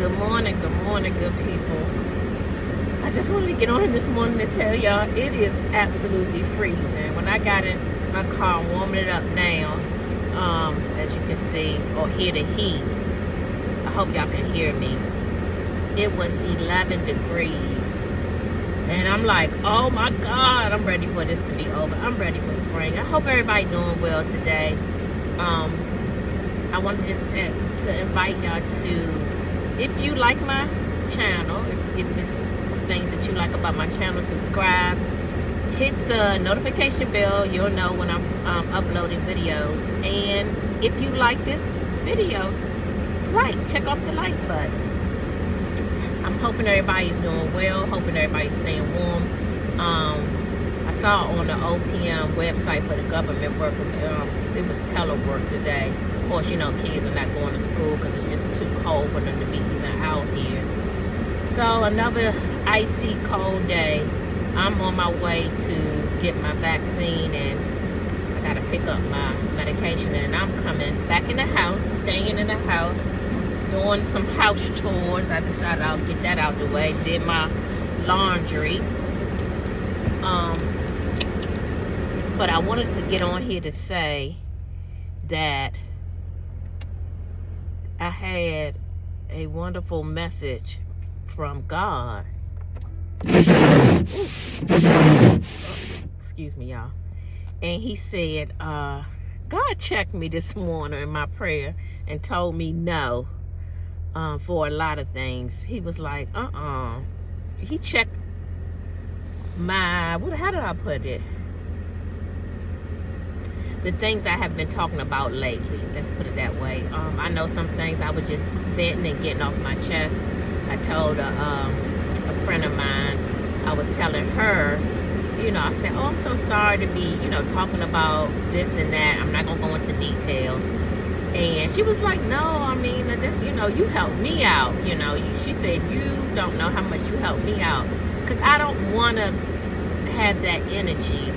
Good morning, good people. I just wanted to get on here this morning to tell y'all it is absolutely freezing. When I got in my car, I'm warming it up now, as you can see, or hear the heat. I hope y'all can hear me. It was 11 degrees. And I'm like, oh my God, I'm ready for this to be over. I'm ready for spring. I hope everybody doing well today. I wanted just to invite y'all to, if you like my channel, if it's some things that you like about my channel, subscribe, hit the notification bell. You'll know when I'm uploading videos. And if you like this video, check off the like button. I'm hoping everybody's doing well, hoping everybody's staying warm. I saw on the OPM website for the government workers, it was telework today. Of course, you know, kids are not going to school because it's just too cold for them to be even out here. So another icy cold day. I'm on my way to get my vaccine, and I got to pick up my medication, and I'm coming back in the house, staying in the house, doing some house chores. I decided I'll get that out the way. Did my laundry. But I wanted to get on here to say that I had a wonderful message from God. Excuse me, y'all. And he said, God checked me this morning in my prayer and told me no for a lot of things. He was like, He checked my, how did I put it? The things I have been talking about lately. Let's put it that way. I know some things I was just venting and getting off my chest. I told a friend of mine, I was telling her, I said, I'm so sorry to be, talking about this and that. I'm not going to go into details. And she was like, no, I mean, you helped me out. She said, you don't know how much you helped me out. Because I don't want to have that energy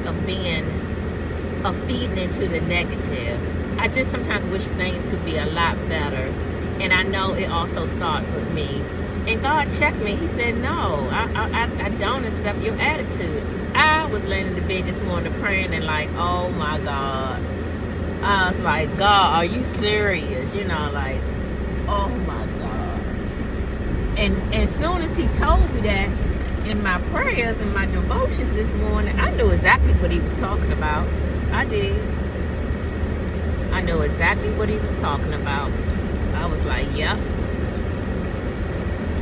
of feeding into the negative. I just sometimes wish things could be a lot better. And I know it also starts with me. And God checked me. He said, no, I don't accept your attitude. I was laying in the bed this morning praying and like, oh my God. I was like, God, are you serious? Oh my God. And as soon as he told me that in my prayers and my devotions this morning, I knew exactly what he was talking about. I did. I know exactly what he was talking about. I was like, yep,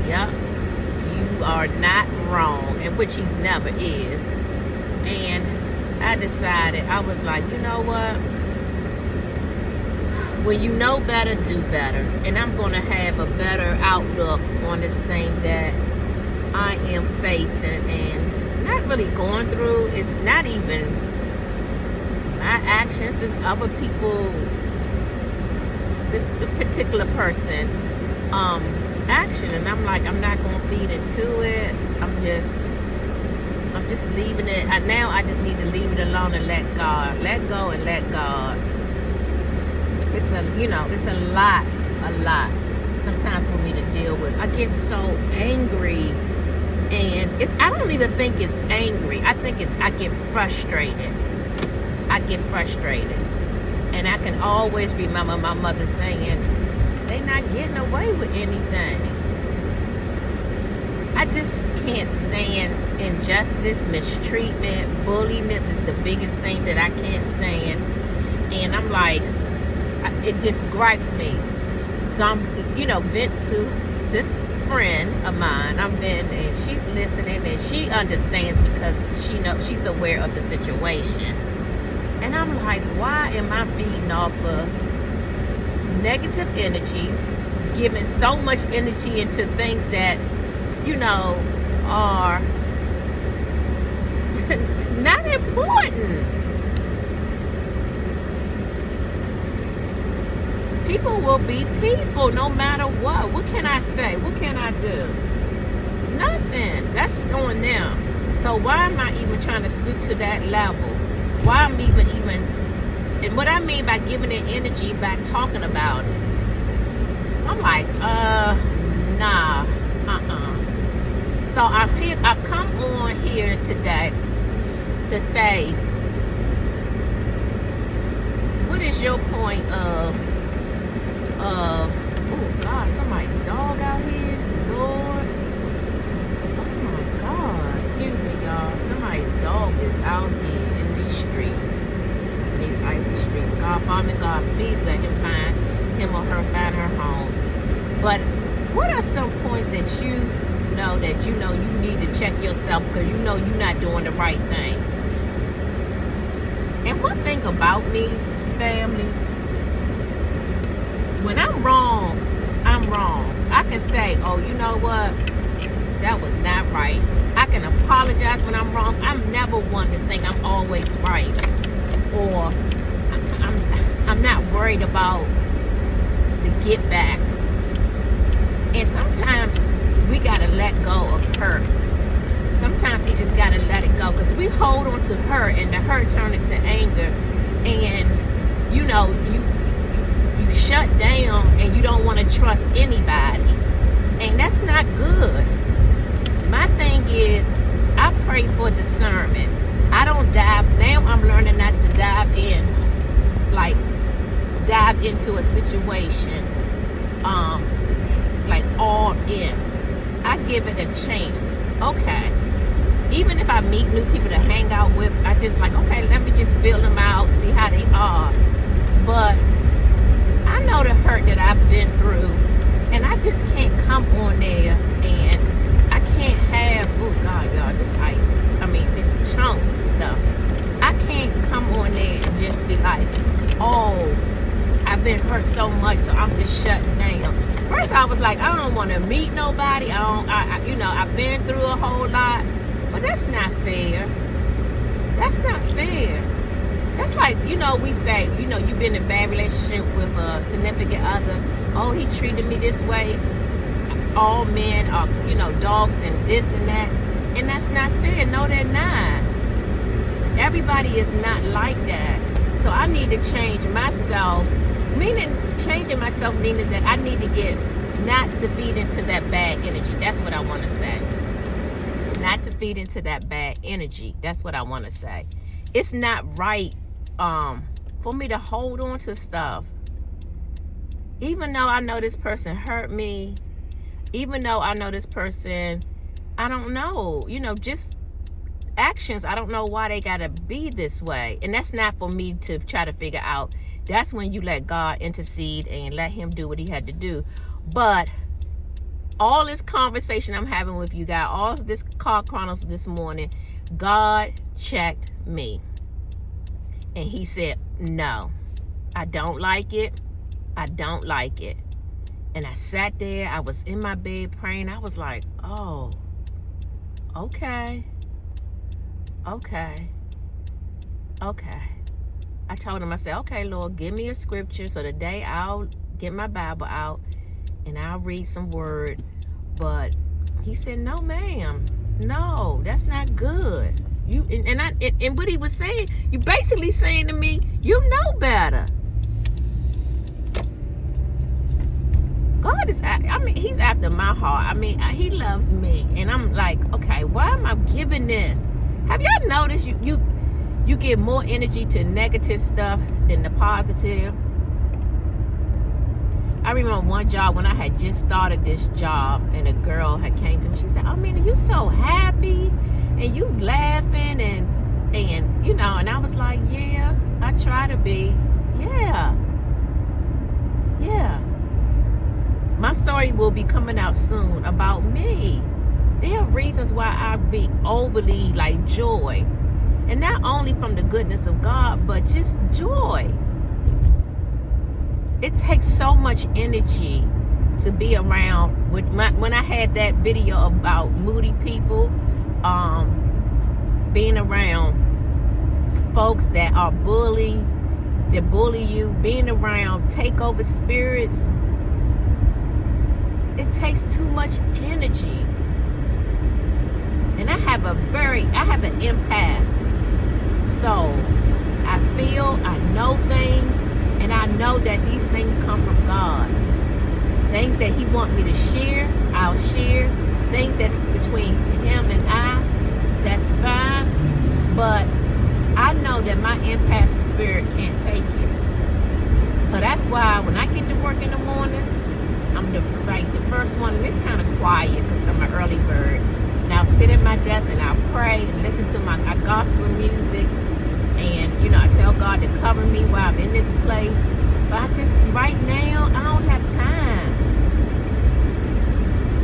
you are not wrong, and which he's never is. And I decided, I was like, you know what? When you know better, do better. And I'm going to have a better outlook on this thing that I am facing and not really going through. It's not even my actions, it's other people, this particular person action. And I'm like, I'm not going to feed into it. I'm just leaving it. Now I just need to leave it alone and let God. Let go and let God. It's a lot sometimes for me to deal with. I get so angry, and I don't even think it's angry. I think I get frustrated. And I can always remember my mother saying, they're not getting away with anything. I just can't stand injustice, mistreatment, bulliness is the biggest thing that I can't stand. And I'm like, it just gripes me. So I'm, vent to this friend of mine. I'm venting, and she's listening, and she understands because she's aware of the situation. And I'm like, why am I feeding off of negative energy, giving so much energy into things that, are not important? People will be people no matter what. What can I say? What can I do? Nothing. That's on them. So why am I even trying to stoop to that level? Why am I even and what I mean by giving it energy by talking about it? I'm like, nah. So I come on here today to say, what is your point of oh God, somebody's dog out here, Lord. Oh my God, excuse me, y'all. Somebody's dog is out here in these streets, in these icy streets. God, Father God, please let him or her find her home. But what are some points that you know you need to check yourself, because you know you're not doing the right thing? And one thing about me, family, when I'm wrong, I'm wrong. I can say, oh, you know what, that was not right. I can apologize when I'm wrong. I'm never one to think I'm always right, or I'm not worried about the get back. And sometimes we gotta let go of hurt. Sometimes we just gotta let it go, because we hold on to hurt, and the hurt turns into anger, and you shut down, and you don't want to trust anybody, and that's not good. My thing is, I pray for discernment. I don't dive. Now I'm learning not to dive into a situation like all in. I give it a chance. Okay, even if I meet new people to hang out with, I just like, okay, let me just feel them out, see how they are. But I know the hurt that I've been through, and I just can't come on there, and I can't have, oh God, y'all, this ice is, this chunks and stuff. I can't come on there and just be like, oh, I've been hurt so much, so I'm just shutting down. First, I was like, I don't want to meet nobody. I've been through a whole lot, but that's not fair. That's not fair. That's like, we say, you've been in a bad relationship with a significant other. Oh, he treated me this way. All men are, dogs and this and that. And that's not fair. No, they're not. Everybody is not like that. So I need to change myself. Changing myself meaning that I need to get, not to feed into that bad energy. That's what I want to say. Not to feed into that bad energy. That's what I want to say. It's not right for me to hold on to stuff. Even though I know this person hurt me, even though I know this person, I don't know, just actions, I don't know why they gotta be this way. And that's not for me to try to figure out. That's when you let God intercede and let him do what he had to do. But all this conversation I'm having with you guys, all of this Car Chronicles this morning, God checked me. And he said, no, I don't like it. I don't like it. And I sat there. I was in my bed praying. I was like, oh, okay. I told him, I said, okay, Lord, give me a scripture. So today I'll get my Bible out and I'll read some word. But he said, no, ma'am. No, that's not good. And what he was saying, you basically saying to me, you know better. God is, he's after my heart. He loves me. And I'm like, okay, why am I giving this? Have y'all noticed you give more energy to negative stuff than the positive? I remember one job when I had just started this job, and a girl had came to me. She said, you so happy and you laughing and and I was like, yeah, I try to be. Yeah. My story will be coming out soon about me. There are reasons why I be overly like joy. And not only from the goodness of God, but just joy. It takes so much energy to be around. When I had that video about moody people, being around folks that are bully you, being around takeover spirits, it takes too much energy. And I have an empath. So I feel, I know things, and I know that these things come from God. Things that he wants me to share, I'll share. things that is between him and I, that's fine. But I know that my empath spirit can't take it. So that's why when I get to work in the mornings, I'm the first one, and it's kind of quiet because I'm an early bird. And I'll sit at my desk and I'll pray and listen to my gospel music. And, I tell God to cover me while I'm in this place. But right now, I don't have time.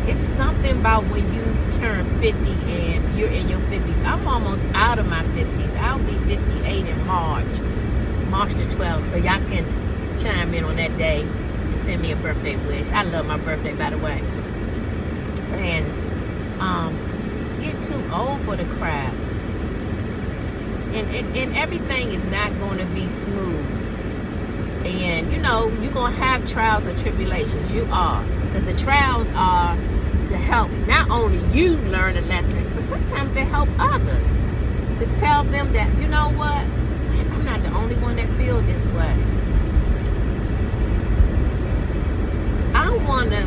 It's something about when you turn 50 and you're in your 50s. I'm almost out of my 50s. I'll be 58 in March the 12th. So y'all can chime in on that day and send me a birthday wish. I love my birthday, by the way. And just getting too old for the crap. And everything is not going to be smooth. And, you're going to have trials and tribulations. You are. Because the trials are to help not only you learn a lesson, but sometimes they help others. To tell them that, you know what? I'm not the only one that feels this way. I want to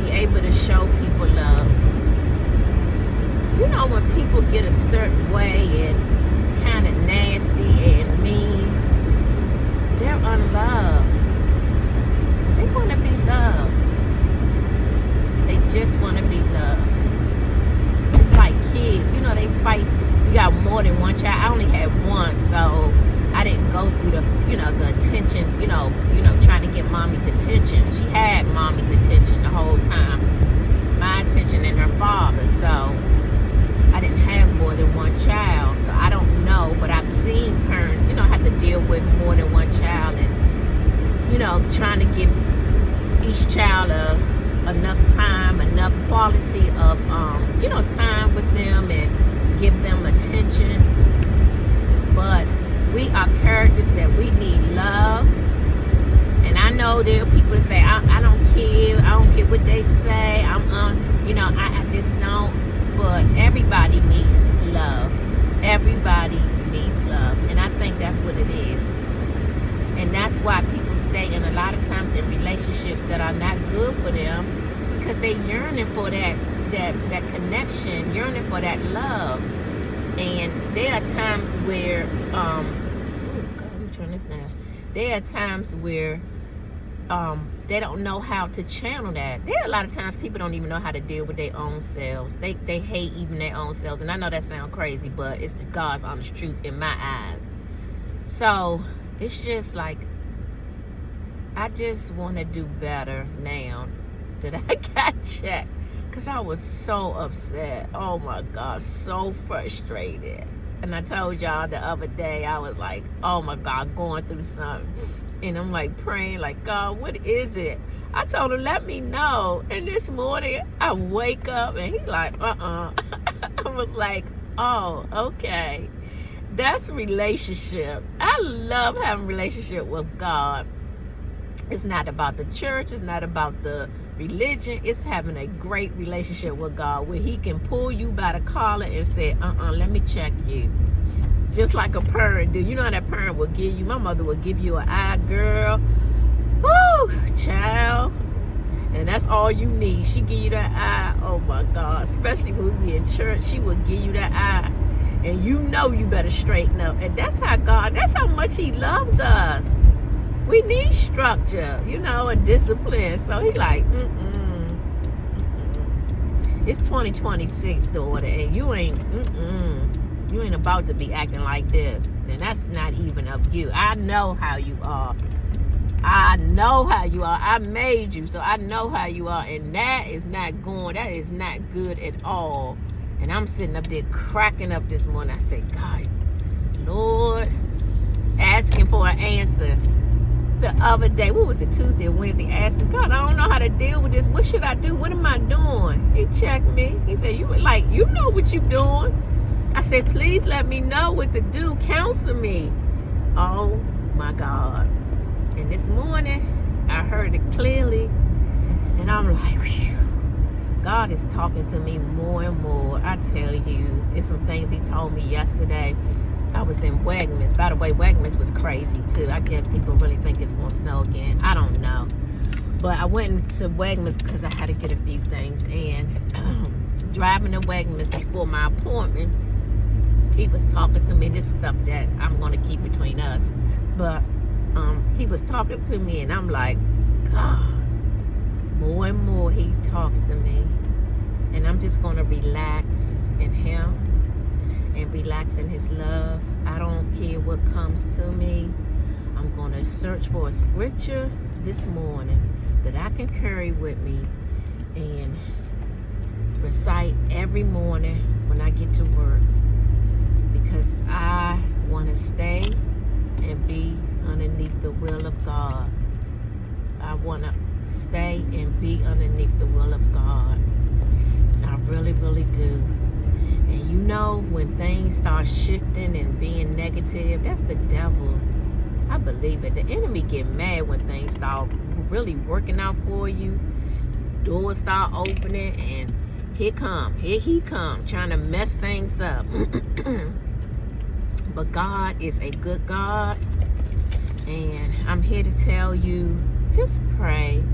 be able to show people love. When people get a certain way and kind of nasty and mean, they're unloved. They want to be loved. They just want to be loved. It's like kids, they fight. You got more than one child. I only had one, so I didn't go through the attention, trying to get mommy's attention. She had mommy's attention the whole time. My attention and her father, so I didn't have more than one child, so I don't know, but I've seen parents, have to deal with more than one child and, trying to give each child enough time, enough quality of, time with them and give them attention. But we are characters that we need love. And I know there are people that say, I don't care. I don't care what they say. I just don't. But everybody needs love. Everybody needs love. And I think that's what it is. And that's why people stay in a lot of times in relationships that are not good for them, because they yearning for that connection, yearning for that love. And there are times where let me turn this down. There are times where they don't know how to channel that. There are a lot of times people don't even know how to deal with their own selves. They hate even their own selves. And I know that sounds crazy, but it's the God's honest truth in my eyes. So it's just like, I just want to do better now that I got checked. Because I was so upset. Oh my God, so frustrated. And I told y'all the other day, I was like, oh my God, going through something. And I'm like praying, like, God, what is it? I told him, let me know. And this morning, I wake up and he's like, I was like, oh, okay. That's relationship. I love having a relationship with God. It's not about the church. It's not about the religion. It's having a great relationship with God where he can pull you by the collar and say, let me check you. Just like a parent do. You know how that parent will give you, my mother will give you an eye, girl. Woo, child. And that's all you need. She give you that eye. Oh my God. Especially when we be in church, she will give you that eye. And you better straighten up. And that's how God, that's how much he loves us. We need structure, and discipline. So he like, It's 2026, daughter, and you ain't about to be acting like this. And that's not even of you. I know how you are. I made you, so I know how you are. And that is not good at all. And I'm sitting up there cracking up this morning. I said, God, Lord, asking for an answer. The other day, what was it, Tuesday or Wednesday, asking, God, I don't know how to deal with this. What should I do? What am I doing? He checked me. He said, you know what you're doing. I said, please let me know what to do. Counsel me. Oh my God. And this morning, I heard it clearly. And I'm like, whew. God is talking to me more and more. I tell you, it's some things he told me yesterday. I was in Wegmans. By the way, Wegmans was crazy too. I guess people really think it's going to snow again. I don't know. But I went to Wegmans because I had to get a few things. And driving to Wegmans before my appointment, he was talking to me. This stuff that I'm going to keep between us. But he was talking to me, and I'm like, God, more and more he talks to me. And I'm just going to relax in him and relax in his love. I don't care what comes to me. I'm going to search for a scripture this morning that I can carry with me and recite every morning when I get to work, because I want to stay and be underneath the will of God. I want to stay and be underneath the will of God. I really, really do. And you know, when things start shifting and being negative, that's the devil. I believe it. The enemy get mad when things start really working out for you. Doors start opening, and here he come, trying to mess things up. But God is a good God, and I'm here to tell you, just pray.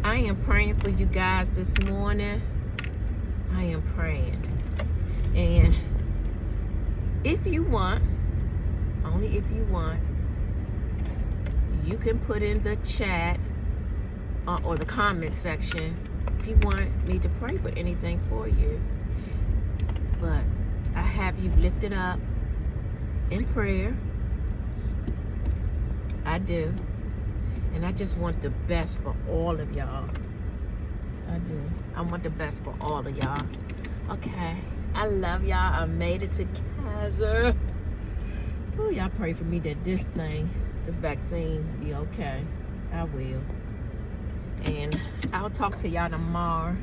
I am praying for you guys this morning. I am praying. And if you want, only if you want, you can put in the chat or the comment section if you want me to pray for anything for you. But I have you lifted up in prayer. I do. And I just want the best for all of y'all. I do. I want the best for all of y'all. Okay. I love y'all. I made it to Kaiser. Oh, y'all pray for me that this vaccine be okay. I will. And I'll talk to y'all tomorrow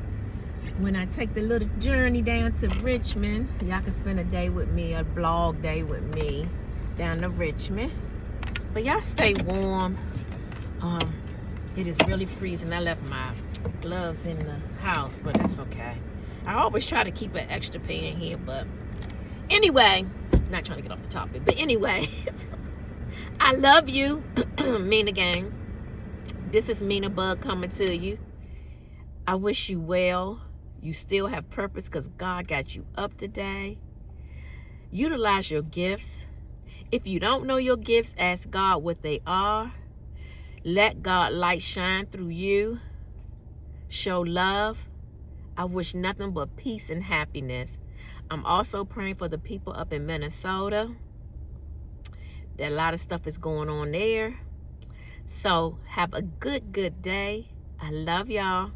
when I take the little journey down to Richmond. Y'all can spend a day with me, a vlog day with me down to Richmond. But y'all stay warm. It is really freezing. I left my gloves in the house, but that's okay. I always try to keep an extra pair in here, but anyway, not trying to get off the topic, but anyway, I love you, Mina Gang. This is Mina Bug coming to you. I wish you well. You still have purpose because God got you up today. Utilize your gifts. If you don't know your gifts, ask God what they are. Let God's light shine through you. Show love. I wish nothing but peace and happiness. I'm also praying for the people up in Minnesota. That a lot of stuff is going on there. So have a good day. I love y'all.